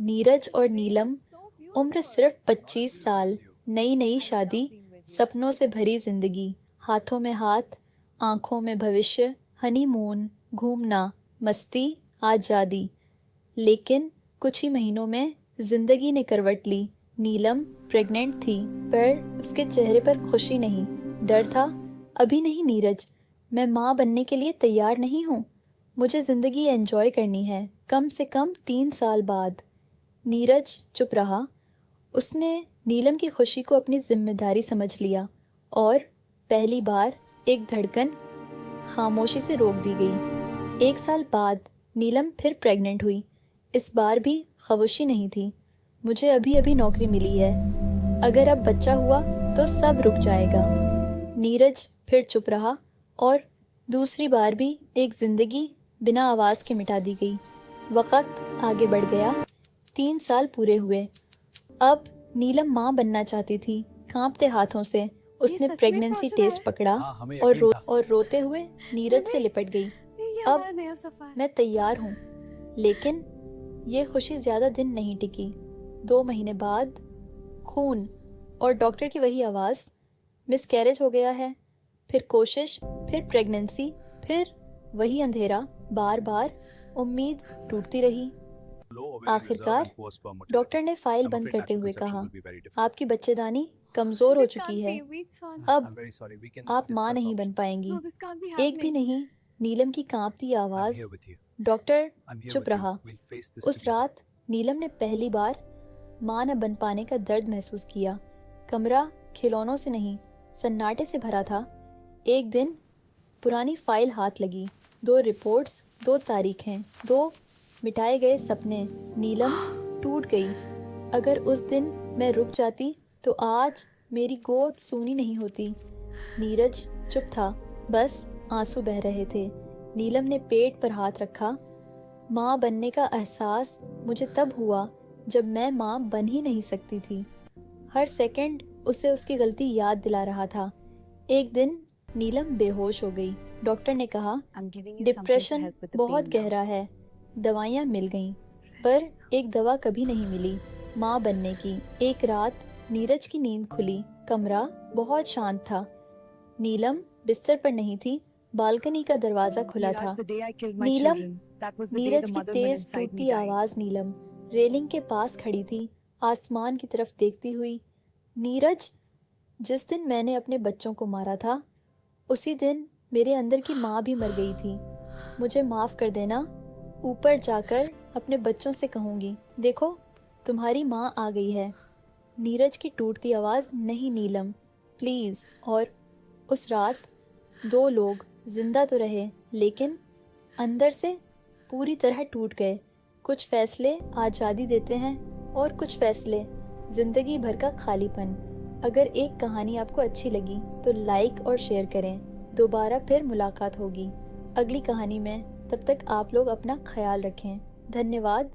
नीरज और नीलम, उम्र सिर्फ 25 साल, नई नई शादी, सपनों से भरी जिंदगी, हाथों में हाथ, आंखों में भविष्य, हनीमून, घूमना, मस्ती, आजादी। लेकिन कुछ ही महीनों में जिंदगी ने करवट ली। नीलम प्रेग्नेंट थी, पर उसके चेहरे पर खुशी नहीं, डर था। अभी नहीं नीरज, मैं माँ बनने के लिए तैयार नहीं हूँ। मुझे जिंदगी एंजॉय करनी है, कम से कम 3 साल बाद। नीरज चुप रहा। उसने नीलम की खुशी को अपनी जिम्मेदारी समझ लिया और पहली बार एक धड़कन खामोशी से रोक दी गई। 1 साल बाद नीलम फिर प्रेग्नेंट हुई। इस बार भी खामोशी नहीं थी। मुझे अभी अभी नौकरी मिली है, अगर अब बच्चा हुआ तो सब रुक जाएगा। नीरज फिर चुप रहा और दूसरी बार भी एक जिंदगी बिना आवाज के मिटा दी गई। वक्त आगे बढ़ गया। 3 साल पूरे हुए। अब नीलम माँ बनना चाहती थी। कांपते हाथों से उसने प्रेगनेंसी टेस्ट पकड़ा और रोते हुए नीरज से लिपट गई। अब मैं तैयार हूँ। लेकिन ये खुशी ज्यादा दिन नहीं टिकी। 2 महीने बाद खून और डॉक्टर की वही आवाज, मिसकैरेज हो गया है। फिर कोशिश, फिर प्रेगनेंसी, फिर वही अंधेरा। बार बार उम्मीद टूटती रही। आखिरकार डॉक्टर ने फाइल बंद करते हुए कहा, आपकी बच्चेदानी कमजोर हो चुकी है, अब आप माँ नहीं बन पाएंगी। एक भी नहीं। नीलम की कांपती आवाज। डॉक्टर चुप रहा। उस रात नीलम ने पहली बार माँ न बन पाने का दर्द महसूस किया। कमरा खिलौनों से नहीं, सन्नाटे से भरा था। एक दिन पुरानी फाइल हाथ लगी। 2 रिपोर्ट्स, 2 तारीखें, 2 मिटाए गए सपने। नीलम टूट गई। अगर उस दिन मैं रुक जाती तो आज मेरी गोद सूनी नहीं होती। नीरज चुप था, बस आंसू बह रहे थे। नीलम ने पेट पर हाथ रखा। माँ बनने का एहसास मुझे तब हुआ जब मैं माँ बन ही नहीं सकती थी। हर सेकंड उसे उसकी गलती याद दिला रहा था। एक दिन नीलम बेहोश हो गई। डॉक्टर ने कहा, डिप्रेशन बहुत गहरा है। दवाइयाँ मिल गईं, पर एक दवा कभी नहीं मिली माँ बनने की। एक रात नीरज की नींद खुली। कमरा बहुत शांत था। नीलम बिस्तर पर नहीं थी, बालकनी का दरवाजा खुला था। नीलम, नीरज की तेज टूटती आवाज। नीलम रेलिंग के पास खड़ी थी, आसमान की तरफ देखती हुई। नीरज, जिस दिन मैंने अपने बच्चों को मारा था, उसी दिन मेरे अंदर की माँ भी मर गई थी। मुझे माफ कर देना। ऊपर जाकर अपने बच्चों से कहूँगी, देखो तुम्हारी माँ आ गई है। नीरज की टूटती आवाज़, नहीं नीलम, प्लीज़। और उस रात 2 लोग जिंदा तो रहे, लेकिन अंदर से पूरी तरह टूट गए। कुछ फैसले आज़ादी देते हैं और कुछ फैसले जिंदगी भर का खालीपन। अगर एक कहानी आपको अच्छी लगी तो लाइक और शेयर करें। दोबारा फिर मुलाकात होगी अगली कहानी में। तब तक आप लोग अपना ख्याल रखें। धन्यवाद।